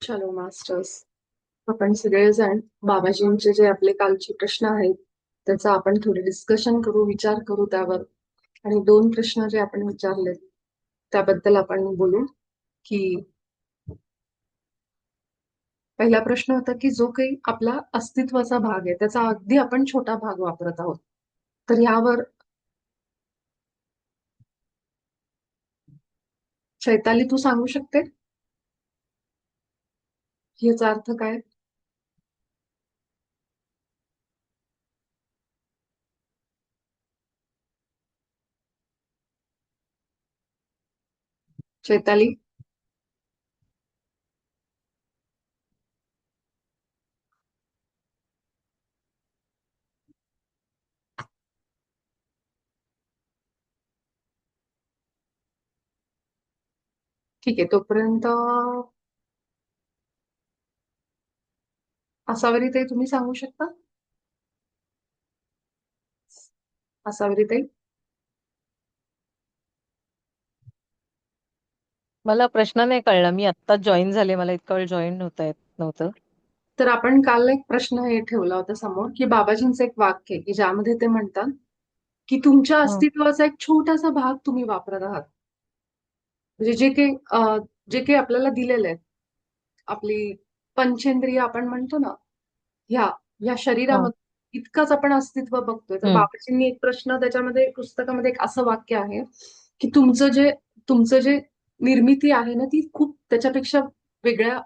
चलो मास्टर्स. आपण सगळेजण बाबाजींचे जे आपले कालचे प्रश्न आहेत त्याचा आपण थोडे डिस्कशन करू, विचार करू त्यावर. आणि दोन प्रश्न जे आपण विचारले त्याबद्दल आपण बोलू. की पहिला प्रश्न होता की जो काही आपला अस्तित्वाचा भाग आहे त्याचा अगदी आपण छोटा भाग वापरत आहोत. तर यावर चैताली तू सांगू शकते याचा अर्थ काय? चैताली. ठीक आहे, तोपर्यंत आसावरी ताई तुम्ही सांगू शकता. आसावरी ताई. मला प्रश्न नाही कळला. मी आत्ताच जॉईन झाले. मला इतका वेळ जॉईन होता येत नव्हतं. तर आपण काल एक प्रश्न हे ठेवला होता समोर की बाबाजींचं एक वाक्य आहे की ज्यामध्ये ते म्हणतात की तुमच्या हं, अस्तित्वाचा एक छोटासा भाग तुम्ही वापरत आहात. म्हणजे जे काही आपल्याला दिलेलं आहे, आपली पंचेंद्रिय आपण म्हणतो ना, ह्या ह्या हं, शरीरामध्ये इतकंच आपण अस्तित्व बघतोय. तर हं. बाबाजींनी एक प्रश्न त्याच्यामध्ये पुस्तकामध्ये एक असं वाक्य आहे की तुमचं जे निर्मिती आहे ना ती खूप त्याच्यापेक्षा वेगळ्या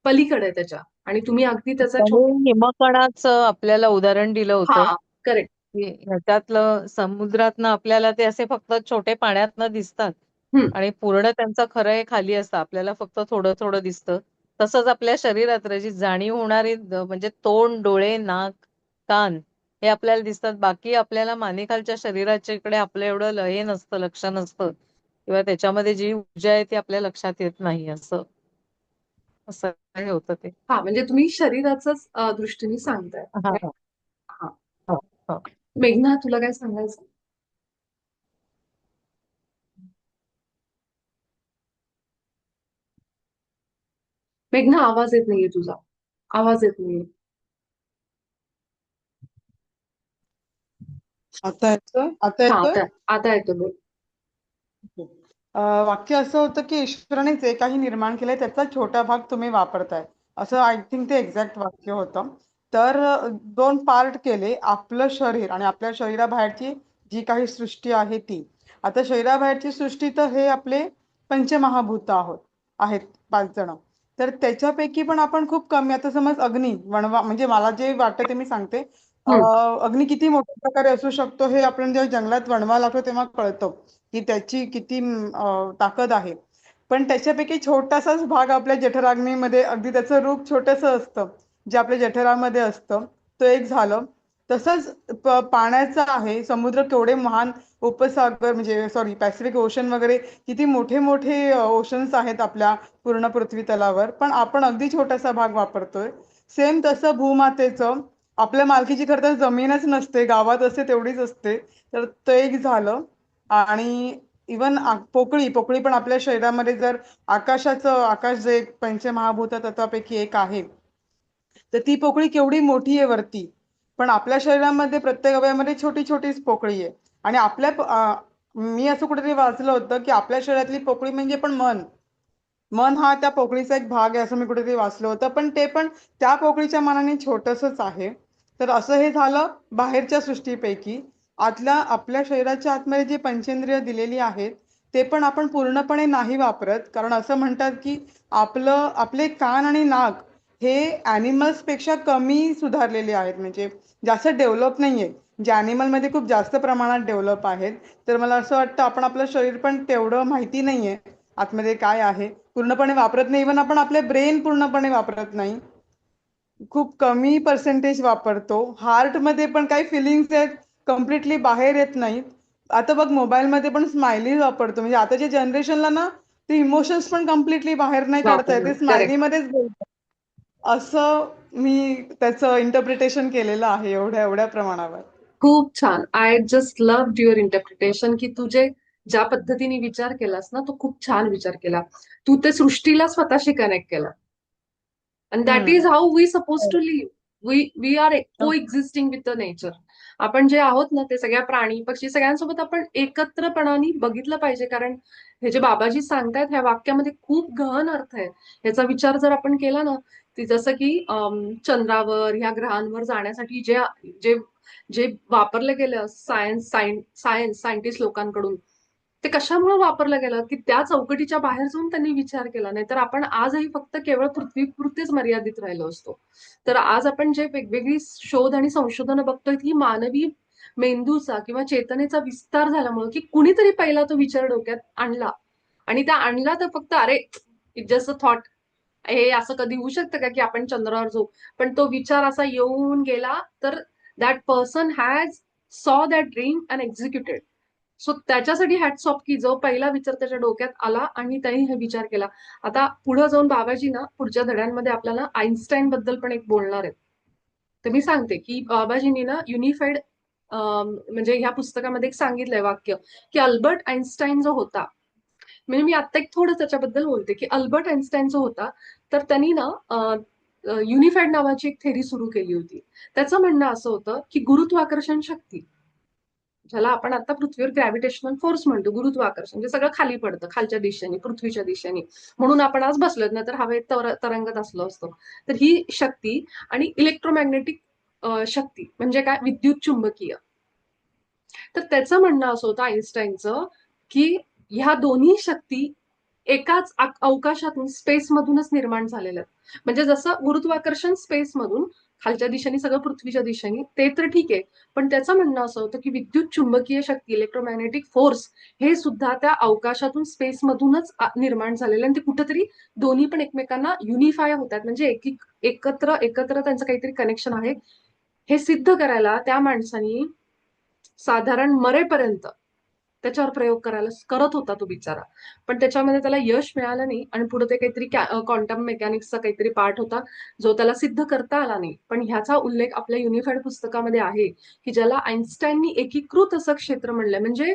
पलीकडे आहे त्याच्या. आणि तुम्ही अगदी त्याचा त्याने हिमकणाचं आपल्याला उदाहरण दिलं होतं, हा, करेक्ट. की ह्याच्यातलं समुद्रातनं आपल्याला ते असे फक्त छोटे पाण्यातनं दिसतात हम्म. आणि पूर्ण त्यांचं खरं हे खाली असतं. आपल्याला फक्त थोडं थोडं दिसतं. तसंच आपल्या शरीरात जी जाणीव होणारी म्हणजे तोंड, डोळे, नाक, कान हे आपल्याला दिसतात. बाकी आपल्याला मानेखालच्या शरीराच्या इकडे आपलं एवढं हे नसतं, लक्ष नसतं किंवा त्याच्यामध्ये जी ऊर्जा आहे ती आपल्या लक्षात येत नाही. असं असं हे होतं ते. हा, म्हणजे तुम्ही शरीराच्याच दृष्टीने सांगताय. हा, हा, हा. हा, हा. मेघना, तुला काय सांगायचं? मेघना, आवाज येत नाहीये तुझा. आवाज येत नाहीये. आता येतोय आता हा, येतोय आता आता येतो बोल. वाक्य असं होतं की ईश्वराने जे काही निर्माण केलंय त्याचा छोटा भाग तुम्ही वापरताय, असं आय थिंक ते एक्झॅक्ट वाक्य होतं. तर दोन पार्ट केले, आपलं शरीर आणि आपल्या शरीराबाहेरची जी काही सृष्टी आहे ती. आता शरीराबाहेरची सृष्टी तर हे आपले पंचमहाभूत आहेत 5 जण. तर त्याच्यापैकी पण आपण खूप कमी, आता समज अग्नी वणवा, म्हणजे मला जे वाटतं ते मी सांगते. हम्म. अग्नी किती मोठ्या प्रकारे असू शकतो हे आपण जेव्हा जंगलात वणवा लागतो तेव्हा कळतं की त्याची किती ताकद आहे. पण त्याच्यापैकी छोटासाच भाग आपल्या जठराग्नीमध्ये, अगदी त्याचं रूप छोटंसं असतं जे आपल्या जठरामध्ये असतं. तो एक झालं. तसंच पाण्याचं आहे. समुद्र केवढे महान, उपसागर म्हणजे सॉरी पॅसिफिक ओशन वगैरे किती मोठे मोठे ओशन्स आहेत आपल्या पूर्ण पृथ्वी तलावर, पण आपण अगदी छोटासा भाग वापरतोय. सेम तसं भूमातेचं, आपल्या मालकीची खरं तर जमीनच नसते, गावात असते तेवढीच असते. तर ते एक झालं. आणि इवन पोकळी पोकळी पण आपल्या शरीरामध्ये, जर आकाश जे पंचमहाभूत तत्वापैकी एक आहे, तर ती पोकळी केवढी मोठी आहे वरती. पण आपल्या शरीरामध्ये प्रत्येक अवयवामध्ये छोटी छोटीच पोकळी आहे. आणि मी असं कुठेतरी वाचलं होतं की आपल्या शरीरातली पोकळी म्हणजे पण मन. मन हा त्या पोकळीचा एक भाग आहे असं मी कुठेतरी वाचलं होतं, पण ते पण त्या पोकळीच्या मानाने छोटंसंच आहे. तर असं हे झालं बाहेरच्या सृष्टीपैकी. आपल्या शरीराच्या आतमध्ये जी पंचेंद्रिय दिलेली आहेत ते पण आपण पूर्णपणे नाही वापरत, कारण असं म्हणतात की आपले कान आणि नाक हे ॲनिमल्स पेक्षा कमी सुधारलेले आहेत, म्हणजे जास्त डेव्हलप नाहीये. जे ॲनिमलमध्ये खूप जास्त प्रमाणात डेव्हलप आहेत. तर मला असं वाटतं आपण आपलं शरीर पण तेवढं माहिती नाहीये आतमध्ये काय आहे, पूर्णपणे वापरत नाही. इव्हन आपण आपले ब्रेन पूर्णपणे वापरत नाही, खूप कमी पर्सेंटेज वापरतो. हार्टमध्ये पण काही फिलिंग्स आहेत, कम्प्लिटली बाहेर येत नाहीत. आता बघ मोबाईलमध्ये पण स्माइली वापरतो, म्हणजे आताच्या जनरेशनला ना ते इमोशन्स पण कम्प्लिटली बाहेर नाही काढता येत, ते करेक्ट. स्माइलीमध्येच बोलतात. असं मी त्याचं इंटरप्रिटेशन केलेलं आहे एवढ्या एवढ्या प्रमाणावर. खूप छान. I just love your interpretation की तुझे ज्या पद्धतीने विचार केलास ना तो खूप छान विचार केला. तू ते सृष्टीला स्वतःशी कनेक्ट केला. And that is how we suppose हो. To live. We are coexisting with the nature. आपण जे आहोत ना ते सगळ्या प्राणी पक्षी सगळ्यांसोबत आपण एकत्रपणाने बघितलं पाहिजे. कारण हे जे बाबाजी सांगतायत ह्या वाक्यामध्ये खूप गहन अर्थ आहे. ह्याचा विचार जर आपण केला ना, की जसं की चंद्रावर ह्या ग्रहांवर जाण्यासाठी जे जे जे वापरलं गेलं सायंटिस्ट लोकांकडून, ते कशामुळे वापरलं गेलं की त्या चौकटीच्या बाहेर जाऊन त्यांनी विचार केला. नाही तर आपण आजही फक्त केवळ पृथ्वीपुरतेच मर्यादित राहिलो असतो. तर आज आपण जे वेगवेगळी शोध आणि संशोधनं बघतोय ती मानवी मेंदूचा किंवा चेतनेचा विस्तार झाल्यामुळे, की कुणीतरी पहिला तो विचार डोक्यात आणला आणि त्या आणला तर फक्त अरे इट जस्ट अ थॉट, हे असं कधी होऊ शकतं का की आपण चंद्रावर जाऊ. पण तो विचार असा येऊन गेला तर दॅट पर्सन हॅज सॉ that dream and executed. So त्याच्यासाठी हॅट्स ऑफ की जो पहिला विचार त्याच्या डोक्यात आला आणि त्यांनी हे विचार केला. आता पुढे जाऊन बाबाजी ना पुढच्या धड्यांमध्ये आपल्याला आईन्स्टाईन बद्दल पण एक बोलणार आहेत. तर मी सांगते की बाबाजींनी ना युनिफाईड म्हणजे ह्या पुस्तकामध्ये एक सांगितलंय वाक्य की अल्बर्ट आईन्स्टाईन जो होता, म्हणजे मी आता एक थोडं त्याच्याबद्दल बोलते की अल्बर्ट आईन्स्टाईन जो होता तर त्यांनी ना युनिफाईड नावाची एक थेरी सुरू केली होती. त्याचं म्हणणं असं होतं की गुरुत्वाकर्षण शक्ती, ज्याला आपण आता पृथ्वीवर ग्रॅव्हिटेशनल फोर्स म्हणतो, गुरुत्वाकर्षण जे सगळं खाली पडतं खालच्या दिशेने पृथ्वीच्या दिशेने, म्हणून आपण आज बसलोत ना तर हवेत तरंगत असलो असतो. तर ही शक्ती आणि इलेक्ट्रोमॅग्नेटिक शक्ती म्हणजे काय, विद्युत चुंबकीय. तर त्याचं म्हणणं असं होतं आईन्स्टाईनचं की ह्या दोन्ही शक्ती एकाच अवकाशातून स्पेसमधूनच निर्माण झालेल्या आहेत. म्हणजे जसं गुरुत्वाकर्षण स्पेसमधून खालच्या दिशेने सगळं पृथ्वीच्या दिशेने ते तर ठीक आहे, पण त्याचं म्हणणं असं होतं की विद्युत चुंबकीय शक्ती इलेक्ट्रोमॅग्नेटिक फोर्स हे सुद्धा त्या अवकाशातून स्पेसमधूनच निर्माण झालेलं आणि ते कुठेतरी दोन्ही पण एकमेकांना युनिफाय होतात. म्हणजे एकत्र एकत्र त्यांचं काहीतरी कनेक्शन आहे. हे सिद्ध करायला त्या माणसानी साधारण मरेपर्यंत त्याच्यावर प्रयोग करत होता तो बिचारा. पण त्याच्यामध्ये त्याला यश मिळालं नाही आणि पुढे ते काहीतरी क्वांटम मेकॅनिक्सचा काहीतरी पार्ट होता जो त्याला सिद्ध करता आला नाही. पण ह्याचा उल्लेख आपल्या युनिफाईड पुस्तकामध्ये आहे की ज्याला आईन्स्टाईननी एकीकृत असं क्षेत्र म्हणलंय. म्हणजे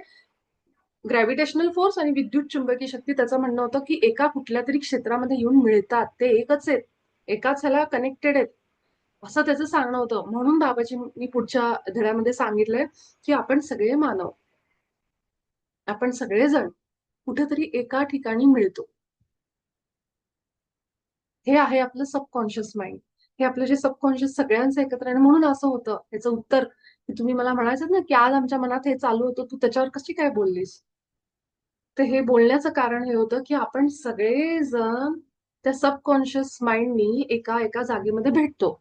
ग्रॅव्हिटेशनल फोर्स आणि विद्युत चुंबकीय शक्ती, त्याचं म्हणणं होतं की एका कुठल्या तरी क्षेत्रामध्ये येऊन मिळतात, ते एकच आहेत, एकाच ह्याला कनेक्टेड आहेत, असं त्याचं सांगणं होतं. म्हणून बाबाजींनी पुढच्या धड्यामध्ये सांगितलंय की आपण सगळे मानव, आपण सगळेजण कुठेतरी एका ठिकाणी मिळतो. हे आहे आपलं सबकॉन्शियस माइंड. हे आपलं जे सबकॉन्शियस सगळ्यांचं एकत्र आहे. म्हणून असं होतं याचं उत्तर की तुम्ही मला म्हणायचं ना की आज आमच्या मनात हे चालू होतं, तू त्याच्यावर कशी काय बोललीस. तर हे बोलण्याचं कारण हे होतं की आपण सगळेजण त्या सबकॉन्शियस माइंडनी एका एका जागेमध्ये भेटतो.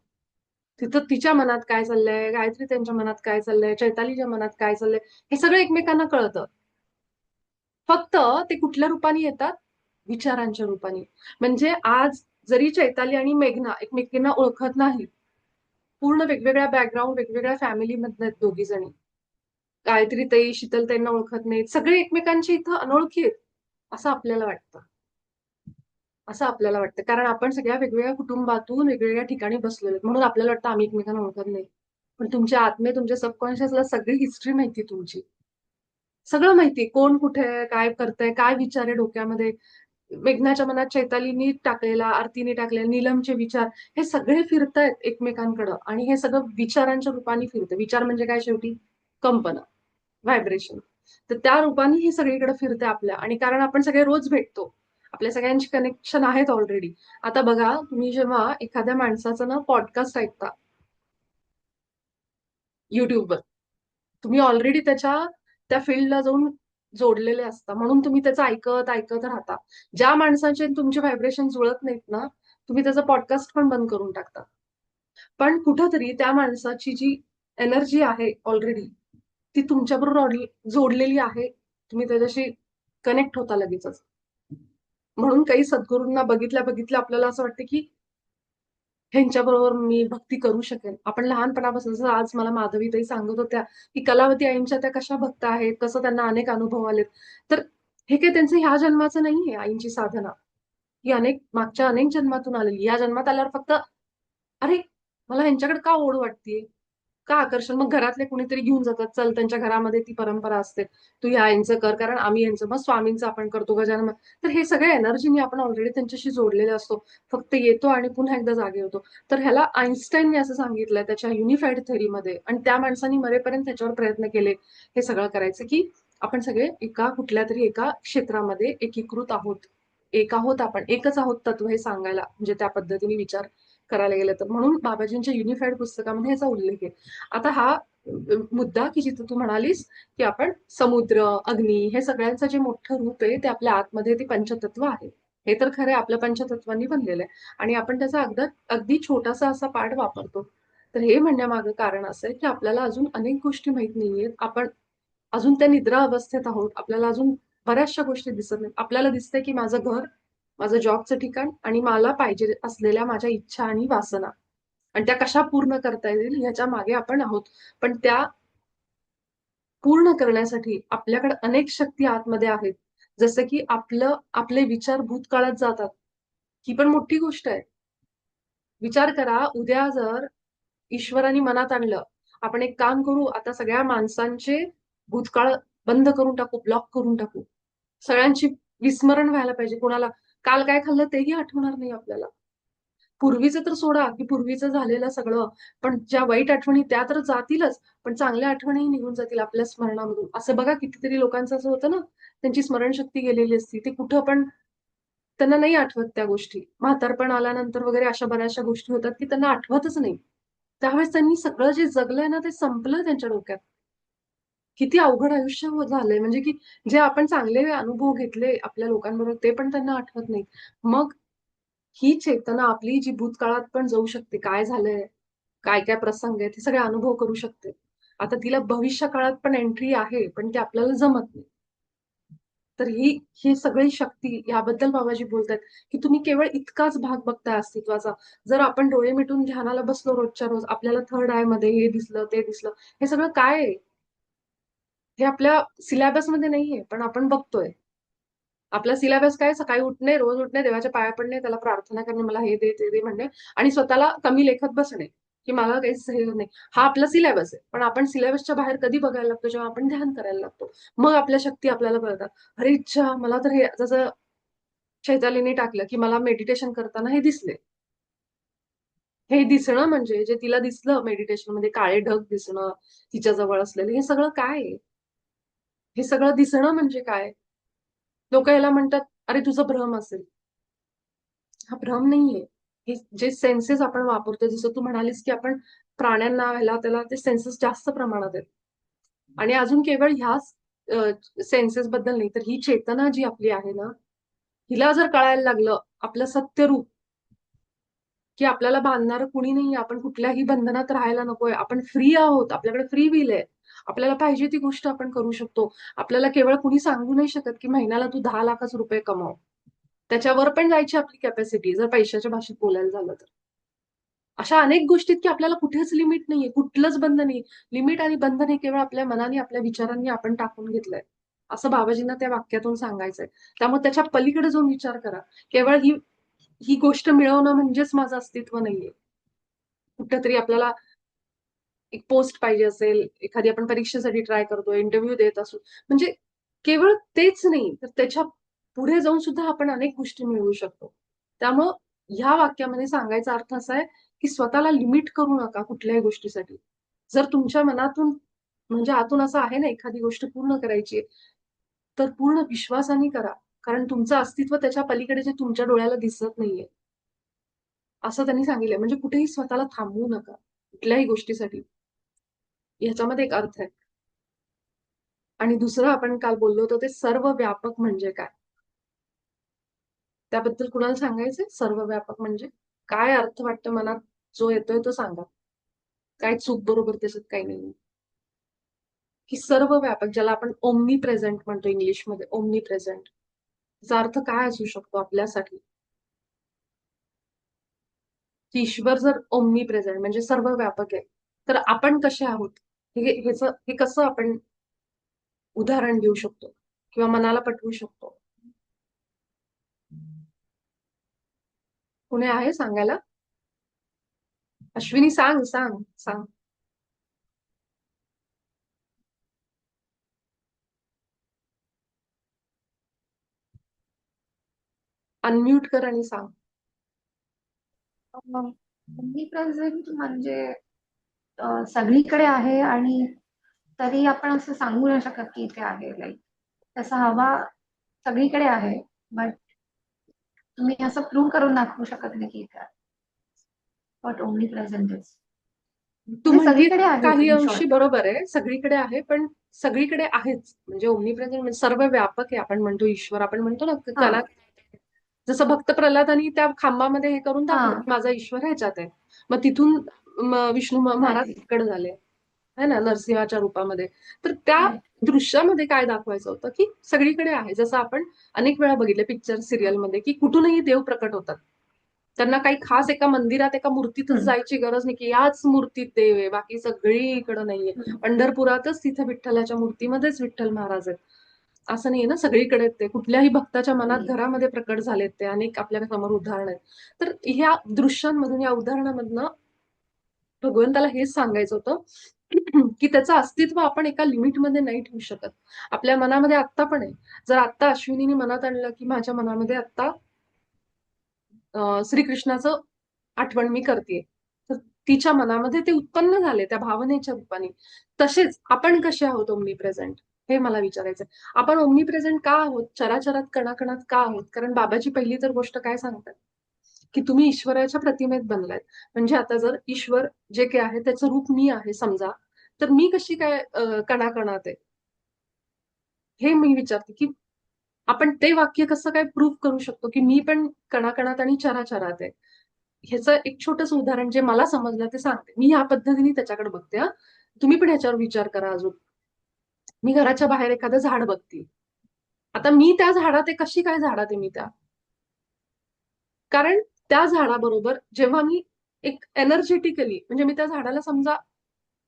तिथं तिच्या मनात काय चाललंय, गायत्री त्यांच्या मनात काय चाललंय, चैतालीच्या मनात काय चाललंय, हे सगळं एकमेकांना कळतं. फक्त ते कुठल्या रूपाने येतात, विचारांच्या रूपाने. म्हणजे आज जरी चैताली आणि मेघना एकमेकींना ओळखत नाहीत, पूर्ण वेगवेगळ्या बॅकग्राऊंड वेगवेगळ्या फॅमिली मधले आहेत दोघी जणी, गायत्री ताई शीतल ताईंना ओळखत नाहीत, सगळे एकमेकांची इथं अनोळखी आहेत असं आपल्याला वाटतं. असं आपल्याला वाटतं कारण आपण सगळ्या वेगवेगळ्या कुटुंबातून वेगवेगळ्या ठिकाणी बसलेलो आहेत, म्हणून आपल्याला वाटतं आम्ही एकमेकांना ओळखत नाही. पण तुमच्या आत्मे तुमच्या सबकॉन्शियसला सगळी हिस्ट्री माहिती तुमची, सगळं माहिती, कोण कुठे आहे, काय करतंय, काय विचार आहे डोक्यामध्ये. मेघनाच्या मनात चैतालीनी टाकलेला, आरतीने टाकलेला, नीलमचे विचार, हे सगळे फिरतायत एकमेकांकडं आणि हे सगळं विचारांच्या रूपाने फिरतं. विचार म्हणजे काय शेवटी, कंपन, व्हायब्रेशन. तर त्या रूपाने ही सगळीकडे फिरते आपल्या. आणि कारण आपण सगळे रोज भेटतो, आपल्या सगळ्यांची कनेक्शन आहेत ऑलरेडी. आता बघा, तुम्ही जेव्हा एखाद्या माणसाचं ना पॉडकास्ट ऐकता युट्यूबवर, तुम्ही ऑलरेडी त्या फील्डला जाऊन जोडलेले असता, म्हणून तुम्ही त्याचं ऐकत ऐकत राहता. ज्या माणसाचे तुमचे व्हायब्रेशन जुळत नाहीत ना, तुम्ही त्याचा पॉडकास्ट पण बंद करून टाकता. पण कुठंतरी त्या माणसाची जी एनर्जी आहे ऑलरेडी, ती तुमच्याबरोबर जोडलेली आहे, तुम्ही त्याच्याशी कनेक्ट होता लगेचच. म्हणून काही सद्गुरूंना बघितल्या बघितल्या आपल्याला असं वाटतं की ह्यांच्याबरोबर मी भक्ती करू शकेन. आपण लहानपणापासून, जसं आज मला माधवीताई सांगत होत्या की कलावती आईंच्या त्या कशा भक्त आहेत, कसं त्यांना अनेक अनुभव आलेत. तर हे काही त्यांचं ह्या जन्माचं नाहीये आईंची साधना, ही मागच्या अनेक जन्मातून आलेली. या जन्मात आल्यावर फक्त अरे मला ह्यांच्याकडे का ओढ वाटतेय, का आकर्षण? मग घरातले कुणीतरी घेऊन जातात, चल त्यांच्या घरामध्ये ती परंपरा असते, तू ह्या यांचं कर, कारण आम्ही यांचं, मग स्वामींचं आपण करतो, गजानन. तर हे सगळ्या एनर्जीनी आपण ऑलरेडी त्यांच्याशी जोडलेले असतो, फक्त येतो आणि पुन्हा एकदा जागे होतो. तर ह्याला आईन्स्टाईनने असं सांगितलंय त्याच्या युनिफाईड थेअरीमध्ये, आणि त्या माणसांनी मरेपर्यंत त्याच्यावर प्रयत्न केले हे सगळं करायचं, की आपण सगळे एका कुठल्या तरी एका क्षेत्रामध्ये एकीकृत आहोत, एक आहोत, आपण एकच आहोत तत्व हे सांगायला, म्हणजे त्या पद्धतीने विचार करायला गेलं तर. म्हणून बाबाजींच्या युनिफाईड पुस्तकामध्ये ह्याचा उल्लेख आहे. आता हा मुद्दा की जिथं तू म्हणालीस की आपण समुद्र, अग्नी, हे सगळ्यांचं जे मोठं रूप आहे ते आपल्या आतमध्ये ते पंचतत्व आहे. हे तर खरं आहे, आपल्या पंचतत्वांनी बनलेलं आहे, आणि आपण त्याचा अगदी छोटासा असा पार्ट वापरतो. तर हे म्हणण्यामागं कारण असं आहे की आपल्याला अजून अनेक गोष्टी माहित नाहीयेत. आपण अजून त्या निद्रा अवस्थेत आहोत. आपल्याला अजून बऱ्याचशा गोष्टी दिसत नाहीत. आपल्याला दिसतंय की माझं घर, माझं जॉबचं ठिकाण, आणि मला पाहिजे असलेल्या माझ्या इच्छा आणि वासना, आणि त्या कशा पूर्ण करता येईल ह्याच्या मागे आपण आहोत. पण त्या पूर्ण करण्यासाठी आपल्याकडे अनेक शक्ती आतमध्ये आहेत. जसं की आपले विचार भूतकाळात जातात. ही पण मोठी गोष्ट आहे. विचार करा, उद्या जर ईश्वराने मनात आणलं, आपण एक काम करू, आता सगळ्या माणसांचे भूतकाळ बंद करून टाकू, ब्लॉक करून टाकू. सगळ्यांची विस्मरण व्हायला पाहिजे. कोणाला काल काय खाल्लं तेही आठवणार नाही आपल्याला. पूर्वीचं तर सोडा, की पूर्वीचं झालेलं सगळं, पण ज्या वाईट आठवणी त्या तर जातीलच, पण चांगल्या आठवणीही निघून जातील आपल्या स्मरणामधून. असं बघा, कितीतरी लोकांचं असं होतं ना, त्यांची स्मरणशक्ती गेलेली असती. ते कुठं पण त्यांना नाही आठवत त्या गोष्टी. म्हातारपण आल्यानंतर वगैरे अशा बऱ्याचशा गोष्टी होतात, की त्यांना आठवतच नाही. त्यावेळेस त्यांनी सगळं जे जगलंय ना, ते संपलं त्यांच्या डोक्यात. किती अवघड आयुष्य झालंय, म्हणजे की जे आपण चांगले अनुभव घेतले आपल्या लोकांबरोबर, ते पण त्यांना आठवत नाही. मग ही चेतना आपली जी भूतकाळात पण जाऊ शकते, काय झालंय, काय काय प्रसंग आहेत, हे सगळे अनुभव करू शकते. आता तिला भविष्य काळात पण एंट्री आहे, पण ते आपल्याला जमत नाही. तर ही सगळी शक्ती, याबद्दल बाबाजी बोलतात, की तुम्ही केवळ इतकाच भाग बघताय अस्तित्वाचा. जर आपण डोळे मिटून ध्यानाला बसलो रोजच्या रोज, आपल्याला थर्ड आय मध्ये हे दिसलं, ते दिसलं, हे सगळं काय आहे? हे आपल्या सिलॅबसमध्ये नाहीये, पण आपण बघतोय. आपला सिलॅबस काय? सकाळी उठणे, रोज उठणे, देवाच्या पाया पडणे, त्याला प्रार्थना करणे, मला हे दे, ते दे म्हणणे, आणि स्वतःला कमी लेखत बसणे, की मला काहीच हे नाही. हा आपला सिलॅबस आहे. पण आपण सिलॅबसच्या बाहेर कधी बघायला लागतो? जेव्हा आपण ध्यान करायला लागतो. मग आपल्या शक्ती आपल्याला कळतात. अरे इच्छा, मला तर हे जसं चैतालीने टाकलं, की मला मेडिटेशन करताना हे दिसले. हे दिसणं म्हणजे जे तिला दिसलं मेडिटेशनमध्ये, काळे ढग दिसणं, तिच्या जवळ असलेले, हे सगळं काय आहे? हे सगळं दिसणं म्हणजे काय? लोक याला म्हणतात, अरे तुझं भ्रम असेल. हा भ्रम नाहीये. हे जे सेन्सेस आपण वापरतो, जसं तू म्हणालीस, की आपण प्राण्यांना ह्याला त्याला ते सेन्सेस जास्त प्रमाणात आहेत. आणि अजून केवळ ह्याच सेन्सेस बद्दल नाही, तर ही चेतना जी आपली आहे ना, हिला जर कळायला लागलं आपलं सत्य रूप, की आपल्याला बांधणारं कुणी नाहीये, आपण कुठल्याही बंधनात राहायला नकोय, आपण फ्री आहोत, आपल्याकडे फ्री विल आहे. आपल्याला पाहिजे ती गोष्ट आपण करू शकतो. आपल्याला केवळ कुणी सांगू नाही शकत, की महिन्याला तू 10 लाखच रुपये कमव. त्याच्यावर पण जायची आपली कॅपॅसिटी, जर पैशाच्या भाषेत बोलायला झालं तर. अशा अनेक गोष्टीत, की आपल्याला कुठेच लिमिट नाहीये, कुठलंच बंधन नाही. लिमिट आणि बंधन हे केवळ आपल्या मनाने, आपल्या विचारांनी आपण टाकून घेतलंय. असं बाबाजींना त्या वाक्यातून सांगायचंय. त्यामुळे त्याच्या पलीकडे जाऊन विचार करा. केवळ ही ही गोष्ट मिळवणं म्हणजेच माझं अस्तित्व नाहीये. कुठेतरी आपल्याला एक पोस्ट पाहिजे असेल, एखादी आपण परीक्षेसाठी ट्राय करतोय, इंटरव्ह्यू देत असू, म्हणजे केवळ तेच नाही, तर त्याच्या पुढे जाऊन सुद्धा आपण अनेक गोष्टी मिळवू शकतो. त्यामुळं ह्या वाक्यामध्ये सांगायचा अर्थ असा आहे, की स्वतःला लिमिट करू नका कुठल्याही गोष्टीसाठी. जर तुमच्या मनातून, म्हणजे आतून असं आहे ना, एखादी गोष्ट पूर्ण करायची आहे, तर पूर्ण विश्वासाने करा. कारण तुमचं अस्तित्व त्याच्या पलीकडे जे तुमच्या डोळ्याला दिसत नाहीये. असं त्यांनी सांगितलंय. म्हणजे कुठेही स्वतःला थांबवू नका, कुठल्याही गोष्टीसाठी. ह्याच्यामध्ये एक अर्थ आहे. आणि दुसरं आपण काल बोललो होतो, ते सर्व व्यापक म्हणजे काय? त्याबद्दल कुणाला सांगायचंय? सर्व व्यापक म्हणजे काय अर्थ वाटतं मनात, जो येतोय तो सांगा. काय चूक बरोबर त्याच्यात काही नाही. की सर्व व्यापक, ज्याला आपण ओमनी प्रेझेंट म्हणतो इंग्लिशमध्ये, ओमनी प्रेझेंट. त्याचा अर्थ काय असू शकतो आपल्यासाठी? की ईश्वर जर ओमनी प्रेझेंट म्हणजे सर्व व्यापक आहे, तर आपण कसे आहोत? हे कसं आपण उदाहरण देऊ शकतो किंवा मनाला पटवू शकतो? कुणी आहे सांगायला? अश्विनी सांग, सांग, सांग. अनम्यूट कर आणि सांग. ओमनी प्रेझेंट म्हणजे सगळीकडे आहे आणि तरी आपण असं सांगू नाही शकत की इथे आहे. लाईक तसा हवा सगळीकडे आहे, बट तुम्ही असं प्रूव्ह करून दाखवू शकत नाही की इथे आहे. बट ओमनी प्रेझेंट इज तू म्हणजे म्हणतीस सगळीकडे आहे काही इन अंशी शॉर्ट. बरोबर आहे, सगळीकडे आहे, पण सगळीकडे आहेच म्हणजे ओमनीप्रेझेंट म्हणजे सर्व व्यापक आहे. आपण म्हणतो ईश्वर, आपण म्हणतो ना हा कणा, जसं भक्त प्रल्हादानी त्या खांबामध्ये हे करून हा दाखवलं की माझा ईश्वर ह्याच्यात आहे. मग तिथून विष्णू महाराज एक्झॅक्टली. तिकडे झाले है ना, नरसिंहाच्या रूपामध्ये. तर त्या राईट. दृश्यामध्ये काय दाखवायचं होतं की सगळीकडे आहे. जसं आपण अनेक वेळा बघितलं पिक्चर सिरियलमध्ये की कुठूनही देव प्रकट होतात. त्यांना काही खास एका मंदिरात एका मूर्तीतच जायची गरज नाही की याच मूर्तीत देव आहे, बाकी सगळीकडे नाहीये. पंढरपुरातच तिथे विठ्ठलाच्या मूर्तीमध्येच विठ्ठल महाराज आहेत असं नाहीये ना, सगळीकडे आहेत ते. कुठल्याही भक्ताच्या मनात घरामध्ये प्रकट झालेत ते. अनेक आपल्या समोर उदाहरण आहेत. तर ह्या दृश्यांमधून, या उदाहरणामधनं भगवंताला हेच सांगायचं होतं की त्याचं अस्तित्व आपण एका लिमिटमध्ये नाही ठेवू शकत. आपल्या मनामध्ये आत्ता पण आहे. जर आत्ता अश्विनीने मनात आणलं की माझ्या मनामध्ये आत्ता श्रीकृष्णाचं आठवण मी करते, तर तिच्या मनामध्ये ते उत्पन्न झाले त्या भावनेच्या रूपाने. तसेच आपण कसे आहोत ओमनी प्रेझेंट, हे मला विचारायचं. आपण ओमनी प्रेझेंट का आहोत, चराचरात कणाकणात का आहोत? कारण बाबाजी पहिली तर गोष्ट काय सांगतात की तुम्ही ईश्वराच्या प्रतिमेत बनलायत. म्हणजे आता जर ईश्वर जे काही आहे त्याचं रूप मी आहे समजा, तर मी कशी काय कणाकणात आहे, हे मी विचारते की आपण ते वाक्य कसं काय प्रूव्ह करू शकतो की मी पण कणाकणात आणि चराचरात आहे. ह्याचं एक छोटस उदाहरण जे मला समजलं ते सांगते. मी ह्या पद्धतीने त्याच्याकडे बघते. हा, तुम्ही पण ह्याच्यावर विचार करा अजून. मी घराच्या बाहेर एखादं झाड बघते. आता मी त्या झाडात आहे, कशी काय झाडात आहे मी त्या? कारण त्या झाडाबरोबर जेव्हा मी एक एनर्जेटिकली म्हणजे मी त्या झाडाला समजा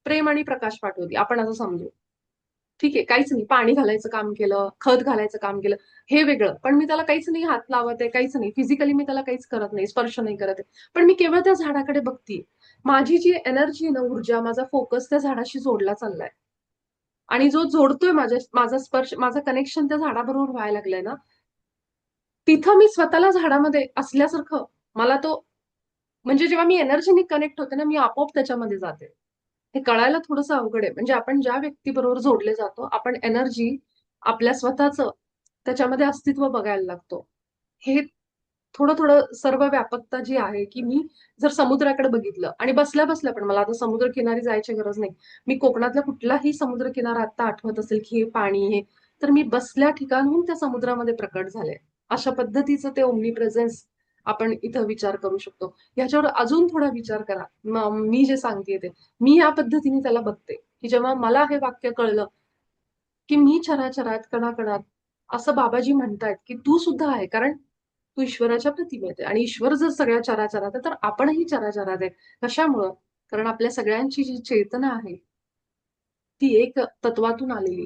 प्रेम आणि प्रकाश पाठवते, आपण असं समजू. ठीक आहे, काहीच नाही, पाणी घालायचं काम केलं, खत घालायचं काम केलं, हे वेगळं. पण मी त्याला काहीच नाही हात लावत आहे, काहीच नाही, फिजिकली मी त्याला काहीच करत नाही, स्पर्श नाही करत आहे, पण मी केवळ त्या झाडाकडे बघतीये. माझी जी एनर्जी ना, ऊर्जा, माझा फोकस त्या झाडाशी जोडला चाललाय. आणि जो जोडतोय माझा स्पर्श, माझं कनेक्शन त्या झाडाबरोबर व्हायला लागलंय ना, तिथं मी स्वतःला झाडामध्ये असल्यासारखं मला तो, म्हणजे जेव्हा मी एनर्जीने कनेक्ट होते ना, मी आपोआप त्याच्यामध्ये जाते. हे कळायला थोडंसं अवघड आहे. म्हणजे आपण ज्या व्यक्तीबरोबर जोडले जातो, आपण एनर्जी आपल्या स्वतःचं त्याच्यामध्ये अस्तित्व बघायला लागतो. हे थोडं थोडं सर्व व्यापकता जी आहे की मी जर समुद्राकडे बघितलं आणि बसल्या बसल्या, पण मला आता समुद्र किनारी जायची गरज नाही, मी कोकणातला कुठलाही समुद्र किनारा आता आठवत असेल की हे पाणी हे, तर मी बसल्या ठिकाणहून त्या समुद्रामध्ये प्रकट झाले. अशा पद्धतीचं ते ओमनी प्रेझेन्स आपण इथं विचार करू शकतो. ह्याच्यावर अजून थोडा विचार करा. मी जे सांगतेय ते मी या पद्धतीने त्याला बघते की जेव्हा मला हे वाक्य कळलं की मी चराचरात कणाकणात, असं बाबाजी म्हणतायत की तू सुद्धा आहे, कारण तू ईश्वराच्या प्रतिमेत आहे आणि ईश्वर जर सगळ्या चराचरात आहे तर आपणही चराचरात आहे. कशामुळं? कारण आपल्या सगळ्यांची जी चेतना आहे ती एक तत्वातून आलेली,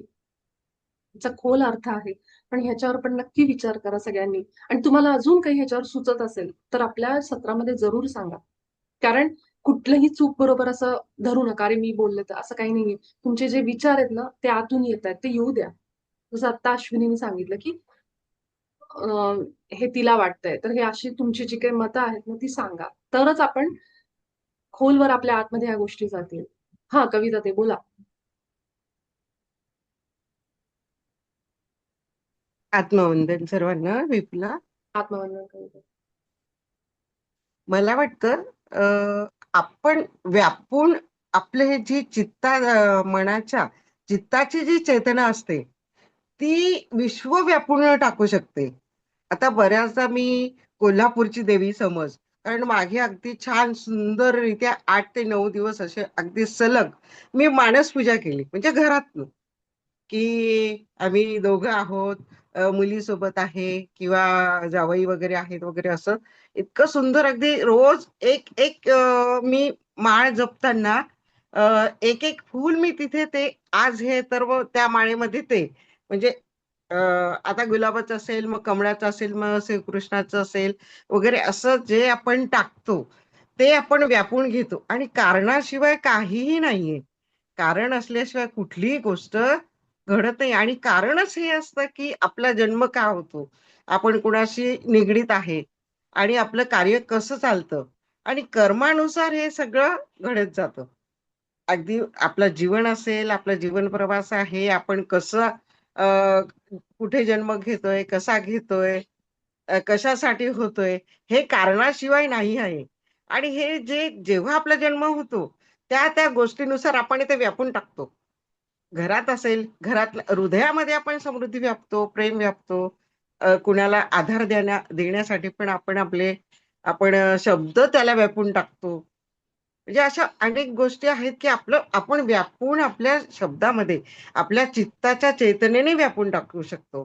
त्याचा खोल अर्थ आहे. पण ह्याच्यावर पण नक्की विचार करा सगळ्यांनी. आणि तुम्हाला अजून काही ह्याच्यावर सुचत असेल तर आपल्या सत्रामध्ये जरूर सांगा. कारण कुठलंही चूक बरोबर असं धरू नका, अरे मी बोलले तर, असं काही नाहीये. तुमचे जे विचार आहेत ना ते आतून येत आहेत, ते येऊ द्या. जसं आता अश्विनीने सांगितलं की हे तिला वाटतंय, तर हे अशी तुमची जी काही मतं आहेत ना ती सांगा, तरच आपण खोलवर आपल्या आतमध्ये ह्या गोष्टी जातील. हा, कविता ते बोला. आत्मवंदन सर्वांना. विपुला, आत्मवंदन कविता. मला वाटतं आपण व्यापून आपले हे जी मनाच्या चित्ताची जी चेतना असते ती विश्व व्यापून टाकू शकते. आता बऱ्याचदा मी कोल्हापूरची देवी समज, कारण मागे अगदी छान सुंदररित्या 8 ते 9 दिवस असे अगदी सलग मी मानस पूजा केली, म्हणजे घरातनं, की आम्ही दोघं आहोत, मुलीसोबत आहे किंवा जावई वगैरे आहेत वगैरे, असं इतकं सुंदर अगदी रोज एक एक मी माळ जपताना एक एक फूल मी तिथे ते आज हे तर त्या माळेमध्ये ते म्हणजे आता गुलाबाचं असेल, मग कमळाचं असेल, मग श्रीकृष्णाचं असेल वगैरे, असं जे आपण टाकतो ते आपण व्यापून घेतो आणि कारणाशिवाय काहीही नाहीये. कारण असल्याशिवाय कुठलीही गोष्ट घडत नाही. आणि कारणच हे असतं की आपला जन्म का होतो, आपण कुणाशी निगडीत आहे आणि आपलं कार्य कसं चालतं आणि कर्मानुसार हे सगळं घडत जातं. अगदी आपलं जीवन असेल, आपला जीवन प्रवास आहे, आपण कसं अ, कुठे जन्म घेतोय, कसा घेतोय, कशासाठी होतोय, हे कारणाशिवाय नाही आहे. आणि हे जे जेव्हा आपला जन्म होतो, त्या गोष्टीनुसार आपण ते व्यापून टाकतो. घरात असेल, घरात हृदयामध्ये आपण समृद्धी व्यापतो, प्रेम व्यापतो. कुणाला आधार देण्यासाठी पण आपण शब्द त्याला व्यापून टाकतो. म्हणजे अशा अनेक गोष्टी आहेत, की आपण व्यापून आपल्या शब्दामध्ये, आपल्या चित्ताच्या चैतन्याने व्यापून टाकू शकतो.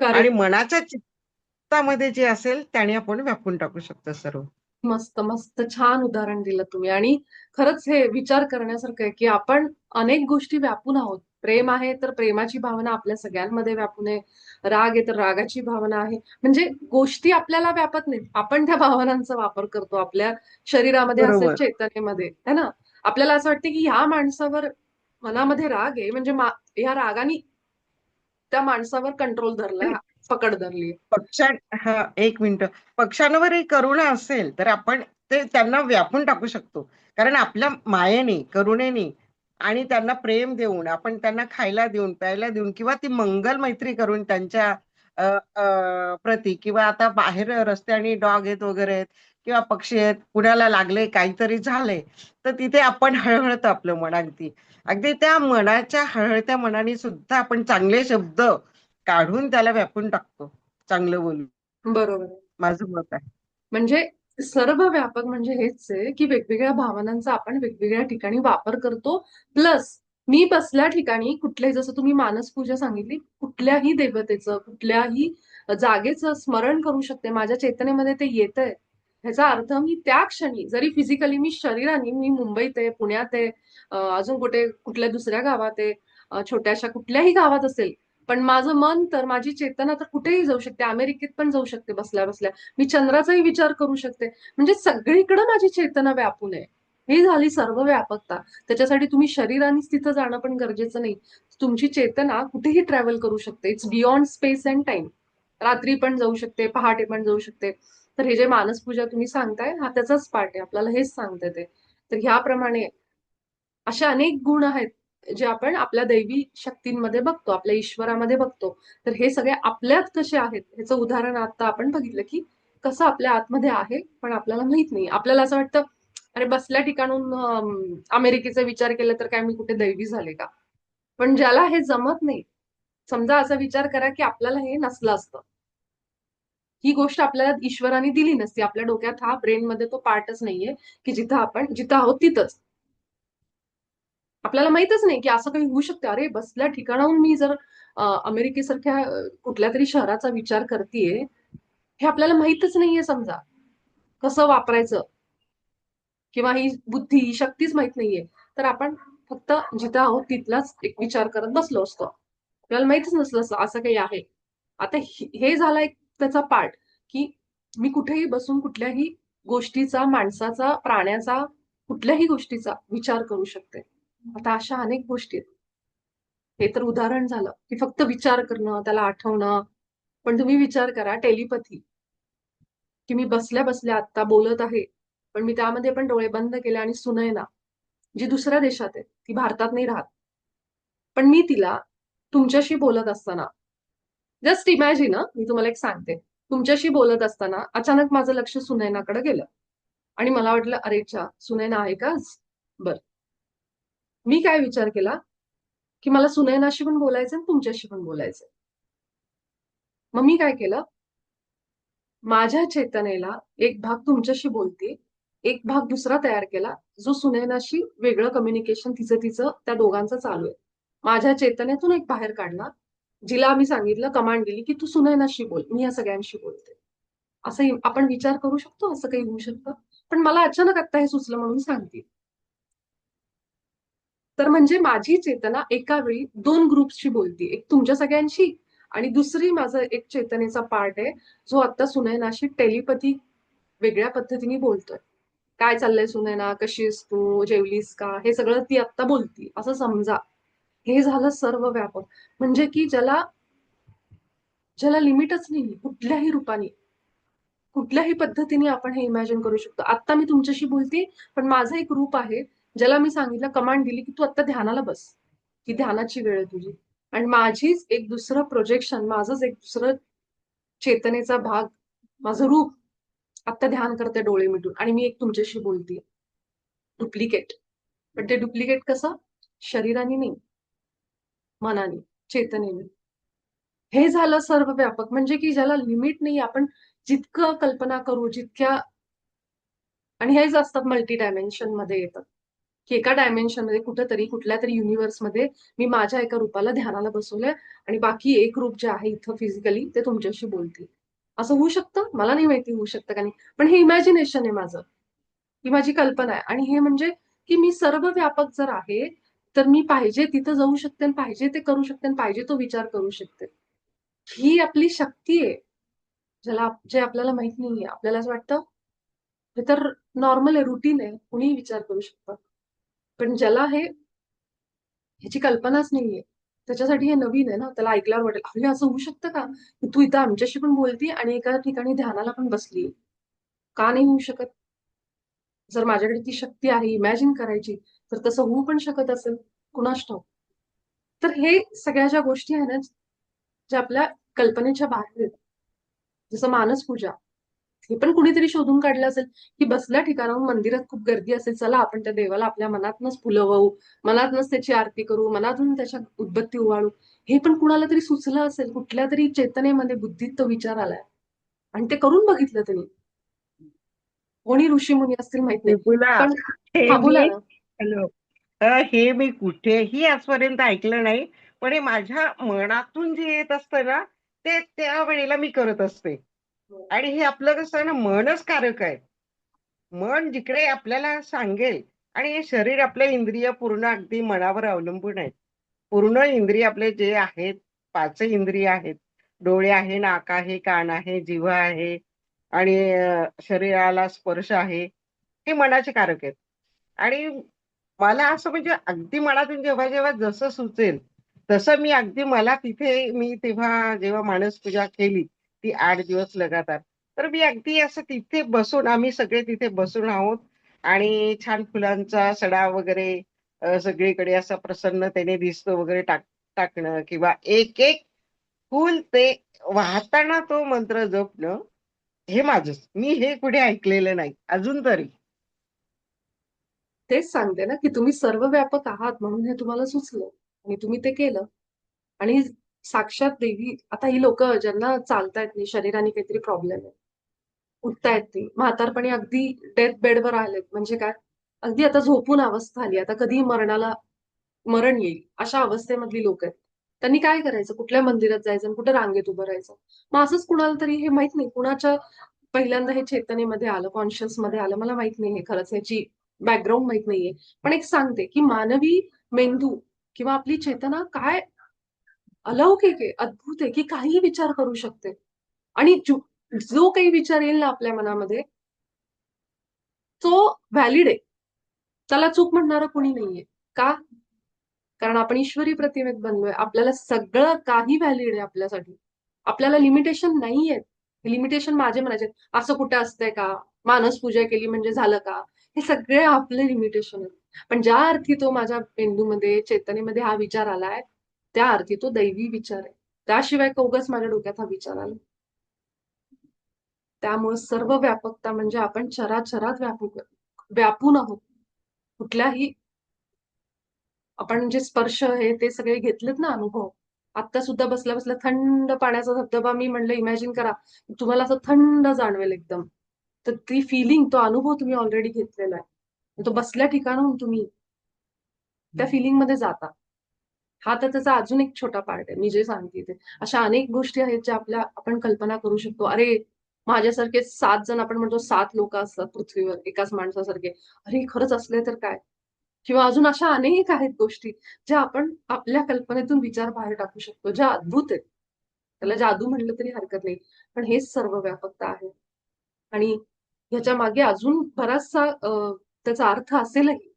आणि करेक्ट. मनाच्या चित्तामध्ये जे असेल त्याने आपण व्यापून टाकू शकतो सर्व. मस्त, मस्त. छान उदाहरण दिलं तुम्ही आणि खरंच हे विचार करण्यासारखं आहे, की आपण अनेक गोष्टी व्यापून आहोत. प्रेम आहे तर प्रेमाची भावना आपल्या सगळ्यांमध्ये व्यापून आहे. राग आहे तर रागाची भावना आहे. म्हणजे गोष्टी आपल्याला व्यापत नाहीत. आपण त्या भावनांचा वापर करतो आपल्या शरीरामध्ये असेल, बरोबर. चैतन्यामध्ये, है ना? आपल्याला असं वाटतं, की ह्या माणसावर मनामध्ये राग आहे म्हणजे ह्या रागाने त्या माणसावर कंट्रोल धरलाय, पकड धरली. पक्षां हां, 1 मिनिटं. पक्ष्यांवरही करुणा असेल, तर आपण ते त्यांना व्यापून टाकू शकतो. कारण आपल्या मायेने, करुणेने आणि त्यांना प्रेम देऊन, आपण त्यांना खायला देऊन, प्यायला देऊन किंवा ती मंगल मैत्री करून त्यांच्या अ, प्रती किंवा आता बाहेर रस्त्याने डॉग आहेत वगैरे आहेत किंवा पक्षी आहेत, कुणाला लागले, काहीतरी झालंय, तर तिथे आपण हळहळतं आपलं मन अगदी. अगदी त्या मनाच्या हळहळत्या मनाने सुद्धा आपण चांगले शब्द काढून त्याला व्यापून टाकतो. चांगलं बोलून. बरोबर आहे. माझं मत आहे. म्हणजे सर्व व्यापक म्हणजे हेच आहे, की वेगवेगळ्या भावनांचा आपण वेगवेगळ्या ठिकाणी वापर करतो. प्लस मी बसल्या ठिकाणी कुठल्याही जसं तुम्ही मानस पूजा सांगितली, कुठल्याही देवतेचं, कुठल्याही जागेचं स्मरण करू शकते. माझ्या चेतनेमध्ये ते येतंय. ह्याचा अर्थ मी त्या क्षणी जरी फिजिकली मी शरीराने मी मुंबईत आहे, पुण्यात आहे, अजून कुठे कुठल्या दुसऱ्या गावात आहे, छोट्याशा कुठल्याही गावात असेल, पण माझं मन तर माझी चेतना तर कुठेही जाऊ शकते. अमेरिकेत पण जाऊ शकते बसल्या-बसल्या. मी चंद्राचाही विचार करू शकते. म्हणजे सगळीकडे माझी चेतना व्यापून आहे. ही झाली सर्व व्यापकता. त्याच्यासाठी तुम्ही शरीरानेच तिथं जाणं पण गरजेचं नाही. तुमची चेतना कुठेही ट्रॅव्हल करू शकते. It's beyond space and time. रात्री पण जाऊ शकते, पहाटे पण जाऊ शकते. तर हे जे मानसपूजा तुम्ही सांगताय, हा त्याचाच पार्ट आहे. आपल्याला हेच सांगते ते. तर ह्याप्रमाणे असे अनेक गुण आहेत, जे आपण आपल्या दैवी शक्तींमध्ये बघतो, आपल्या ईश्वरामध्ये बघतो. तर हे सगळे आपल्यात कसे आहेत, ह्याचं उदाहरण आता आपण बघितलं, की कसं आपल्या आतमध्ये आहे, पण आपल्याला माहित नाही. आपल्याला असं वाटतं, अरे बसल्या ठिकाणून अमेरिकेचा विचार केला तर काय मी कुठे दैवी झाले का? पण ज्याला हे जमत नाही, समजा असा विचार करा, की आपल्याला हे नसलं असतं. ही गोष्ट आपल्याला ईश्वराने दिली नसती. आपल्या डोक्यात हा ब्रेनमध्ये तो पार्टच नाहीये, की जिथं आहोत तिथंच. आपल्याला माहीतच नाही, की असं काही होऊ शकतं. अरे, बसल्या ठिकाणाहून मी जर अमेरिकेसारख्या कुठल्यातरी शहराचा विचार करतीये, हे आपल्याला माहीतच नाहीये समजा. कसं वापरायचं किंवा ही बुद्धी, ही शक्तीच माहीत नाहीये. तर आपण फक्त जिथं आहोत तिथलाच एक विचार करत बसलो असतो. आपल्याला माहीतच नसलं असं काही आहे. आता हे झाला एक त्याचा पार्ट, की मी कुठेही बसून कुठल्याही गोष्टीचा, माणसाचा, प्राण्याचा, कुठल्याही गोष्टीचा विचार करू शकते. आता अशा अनेक गोष्टी आहेत. हे तर उदाहरण झालं, की फक्त विचार करणं, त्याला आठवणं. पण तुम्ही विचार करा टेलिपॅथी, की मी बसल्या-बसल्या आत्ता बोलत आहे. पण मी त्यामध्ये पण डोळे बंद केले आणि सुनयना, जी दुसऱ्या देशात आहे, ती भारतात नाही राहत. पण मी तिला तुमच्याशी बोलत असताना जस्ट इमॅजिन मी तुम्हाला एक सांगते. तुमच्याशी बोलत असताना अचानक माझं लक्ष सुनयनाकडे गेलं आणि मला वाटलं, "अरे च्छा, सुनयना आहे का आज?" बरं. मी काय विचार केला, की मला सुनयनाशी पण बोलायचंय आणि तुमच्याशी पण बोलायचंय. मग मी काय केलं, माझ्या चेतनेला एक भाग तुमच्याशी बोलते, एक भाग दुसरा तयार केला, जो सुनयनाशी वेगळं कम्युनिकेशन तिचं त्या दोघांचं चालू आहे. माझ्या चेतनेतून एक बाहेर काढला, जिला आम्ही सांगितलं, कमांड दिली, की "तू सुनयनाशी बोल, मी या सगळ्यांशी बोलते." असंही आपण विचार करू शकतो, असं काही होऊ शकतं. पण मला अचानक आता हे सुचलं म्हणून सांगते. तर म्हणजे माझी चेतना एका वेळी 2 ग्रुप्सशी बोलतीये. एक तुमच्या सगळ्यांशी आणि दुसरी माझा एक चेतनेचा पार्ट आहे, जो आता सुनयनाशी टेलिपॅथी वेगळ्या पद्धतीने बोलतोय. "काय चाललंय सुनयना? कशी आहेस तू? जेवलीस का?" हे सगळं ती आत्ता बोलतीये असं समजा. हे झालं सर्व व्यापक. म्हणजे की ज्याला ज्याला लिमिटच नाही कुठल्याही रूपाने, कुठल्याही पद्धतीने आपण हे इमॅजिन करू शकतो. आता मी तुमच्याशी बोलते, पण माझं एक रूप आहे, ज्याला मी सांगितलं, कमांड दिली, की तू आता ध्यानाला बस, की ध्यानाची वेळ आहे तुझी. आणि माझीच एक दुसरं प्रोजेक्शन, माझंच एक दुसरं चेतनेचा भाग, माझं रूप आता ध्यान करते डोळे मिटून, आणि मी एक तुमच्याशी बोलते, डुप्लिकेट. पण ते डुप्लिकेट कसं? शरीराने नाही, मनाने, चेतनेने. हे झालं सर्व व्यापक, म्हणजे की ज्याला लिमिट नाही. आपण जितकं कल्पना करू, जितक्या, आणि हेच असतात मल्टी डायमेन्शन मध्ये येतात, की एका डायमेन्शन मध्ये कुठेतरी, कुठल्या तरी युनिव्हर्स मध्ये मी माझ्या एका रूपाला ध्यानाला बसवलंय, आणि बाकी एक रूप जे आहे इथं फिजिकली, ते तुमच्याशी बोलते. असं होऊ शकतं? मला नाही माहिती होऊ शकतं का नाही, पण हे इमॅजिनेशन आहे माझं, ही माझी कल्पना आहे. आणि हे म्हणजे की मी सर्व व्यापक जर आहे, तर मी पाहिजे तिथं जाऊ शकते, आणि पाहिजे ते करू शकते, आणि पाहिजे तो विचार करू शकते. ही आपली शक्ती आहे, जे आपल्याला माहित नाहीये. आपल्याला असं वाटतं हे तर नॉर्मल आहे, रुटीन आहे, कुणीही विचार करू शकतं. पण ज्याला ह्याची कल्पनाच नाहीये, त्याच्यासाठी हे नवीन आहे ना. त्याला ऐकल्यावर वाटेल, अरे असं होऊ शकतं का, की तू इथं आमच्याशी पण बोलती आणि एका ठिकाणी ध्यानाला पण बसली. का नाही होऊ शकत? जर माझ्याकडे ती शक्ती आहे इमॅजिन करायची, तर तसं होऊ पण शकत असेल, कुणास ठाऊक. तर हे सगळ्या ज्या गोष्टी आहेत ना, ज्या आपल्या कल्पनेच्या बाहेर आहेत, जसं मानस पूजा, हे पण कुणीतरी शोधून काढलं असेल, की बसल्या ठिकाणाहून मंदिरात खूप गर्दी असेल, चला आपण त्या देवाला आपल्या मनातनच फुलं वाहू, मनातनच त्याची आरती करू, मनातून त्याच्या उदबत्ती उवाळू. हे पण कुणाला तरी सुचलं असेल, कुठल्या तरी चेतनेमध्ये, बुद्धीत तो विचार आलाय, आणि ते करून बघितलं त्यांनी. कोणी ऋषीमुनी असतील माहित नाही, विपुला, पण हे हा बोला मी ना. हॅलो हे मी कुठेही आजपर्यंत ऐकलं नाही, पण हे माझ्या मनातून जे येत असतं ना, ते त्यावेळेला मी करत असते. आणि हे आपलं कसं आहे ना, मनच कारक आहे. मन जिकडे आपल्याला सांगेल, आणि हे शरीर, आपले इंद्रिय पूर्ण अगदी मनावर अवलंबून आहेत. पूर्ण इंद्रिय आपले जे आहेत, पाच इंद्रिय आहेत, डोळे आहे, नाक आहे, कान आहे, जिव्हा आहे, आणि शरीराला स्पर्श आहे, हे मनाचे कारक आहेत. आणि मला असं म्हणजे अगदी मनातून जेव्हा जेव्हा जसं सुचेल तसं मी अगदी, मला तिथे मी तेव्हा जेव्हा मानस पूजा केली ती 8 दिवस लगातार, तर मी अगदी असं तिथे बसून, आम्ही सगळे तिथे बसून आहोत, आणि छान फुलांचा सडा वगैरे सगळीकडे असा प्रसन्नतेने दिसतो वगैरे, टाकणं, किंवा एक एक फुल ते वाहताना तो मंत्र जपणं, हे माझंच. मी हे कुठे ऐकलेलं नाही अजून तरी. तेच सांगते ना, की तुम्ही सर्व व्यापक आहात, म्हणून हे तुम्हाला सुचलं आणि तुम्ही ते केलं. आणि साक्षात देवी, आता ही लोक ज्यांना चालता येत नाही, शरीराने काहीतरी प्रॉब्लेम आहे, उठता येत नाही, म्हातारपणी अगदी डेथ बेडवर आलेत, म्हणजे काय, अगदी आता झोपून अवस्था आली, आता कधी मरण येईल, अशा अवस्थेमधली लोक आहेत. त्यांनी काय करायचं? कुठल्या मंदिरात जायचं आणि कुठे रांगेत उभं राहायचं? मग असंच कुणाला तरी, हे माहित नाही कुणाच्या पहिल्यांदा हे चेतनेमध्ये आलं, कॉन्शियस मध्ये आलं, मला माहित नाही, हे खरंच ह्याची बॅकग्राऊंड माहित नाहीये. पण एक सांगते, की मानवी मेंदू किंवा आपली चेतना काय अलौकिक आहे, अद्भुत आहे, की काहीही विचार करू शकते. आणि जो काही विचार येईल ना आपल्या मनामध्ये, तो व्हॅलिड आहे. त्याला चूक म्हणणारं कोणी नाहीये. का? कारण आपण ईश्वरी प्रतिमेत बनलोय. आपल्याला सगळं काही व्हॅलिड आहे आपल्यासाठी. आपल्याला लिमिटेशन नाहीये. लिमिटेशन माझे म्हणायचे, असं कुठे असतंय का? मानस पूजा केली म्हणजे झालं का? हे सगळे आपले लिमिटेशन आहेत. पण ज्या अर्थी तो माझ्या मेंदूमध्ये, चेतनेमध्ये हा विचार आलाय, त्या अर्थी तो दैवी विचार आहे. त्याशिवाय का उगाच माझ्या डोक्यात हा विचार आला. त्यामुळे सर्व व्यापकता म्हणजे आपण चराचरात व्यापून आहोत. कुठल्याही, आपण जे स्पर्श हे ते सगळे घेतलेत ना अनुभव. आता सुद्धा बसल्या बसल्या थंड पाण्याचा धबधबा, मी म्हणलं इमॅजिन करा, तुम्हाला असं थंड जाणवेल एकदम. तर ती फिलिंग, तो अनुभव तुम्ही ऑलरेडी घेतलेला आहे. तो बसल्या ठिकाणाहून तुम्ही त्या फिलिंग मध्ये जाता. हा तर त्याचा अजून एक छोटा पार्ट आहे, मी जे सांगते ते. अशा अनेक गोष्टी आहेत ज्या आपण कल्पना करू शकतो. अरे, माझ्यासारखे 7 जण, आपण म्हणतो 7 लोक असतात पृथ्वीवर एकाच माणसासारखे, अरे खरंच असले तर काय? किंवा अजून अशा अनेक आहेत गोष्टी, ज्या आपण आपल्या कल्पनेतून विचार बाहेर टाकू शकतो, ज्या अद्भुत आहेत. त्याला जादू म्हणलं तरी हरकत नाही. पण हेच सर्व व्यापकता आहे. आणि ह्याच्या मागे अजून बराचसा त्याचा अर्थ असेलही.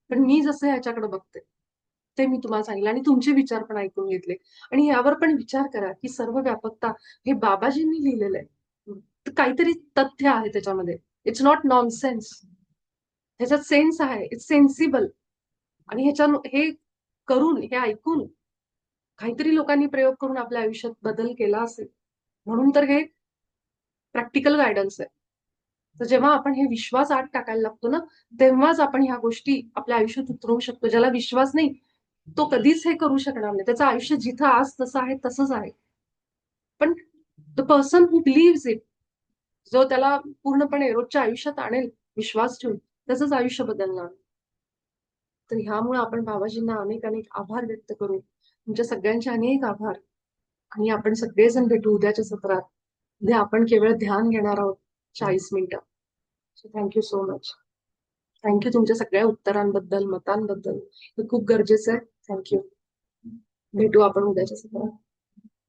पण मी जसं ह्याच्याकडे बघते, ते मी तुम्हाला सांगितलं आणि तुमचे विचार पण ऐकून घेतले. आणि यावर पण विचार करा की सर्व व्यापकता हे बाबाजींनी लिहिलेलं आहे. तर काहीतरी तथ्य आहे त्याच्यामध्ये. It's not nonsense. ह्याच्यात सेन्स आहे. It's sensible. आणि हे करून, हे ऐकून काहीतरी लोकांनी प्रयोग करून आपल्या आयुष्यात बदल केला असेल. म्हणून तर हे प्रॅक्टिकल गायडन्स आहे. तर जेव्हा आपण हे विश्वास आत टाकायला लागतो ना, तेव्हाच आपण ह्या गोष्टी आपल्या आयुष्यात उतरवू शकतो. ज्याला विश्वास नाही, तो कधीच हे करू शकणार नाही. त्याचं आयुष्य जिथं आज तसं आहे तसंच आहे. पण द पर्सन हू बिलीव्हज इट, जो त्याला पूर्णपणे रोजच्या आयुष्यात आणेल विश्वास ठेवून, त्याचंच आयुष्य बदलणार. तर ह्यामुळे आपण बाबाजींना अनेक अनेक आभार व्यक्त करू. तुमच्या सगळ्यांचे अनेक आभार. आणि आपण सगळेजण भेटू उद्याच्या सत्रात. उद्या आपण केवळ ध्यान घेणार आहोत 40 मिनिटं. So thank you so much. Thank you तुमच्या सगळ्या उत्तरांबद्दल, मतांबद्दल. हे खूप गरजेचं आहे. थँक्यू. भेटू आपण उद्याच्या सत्रात.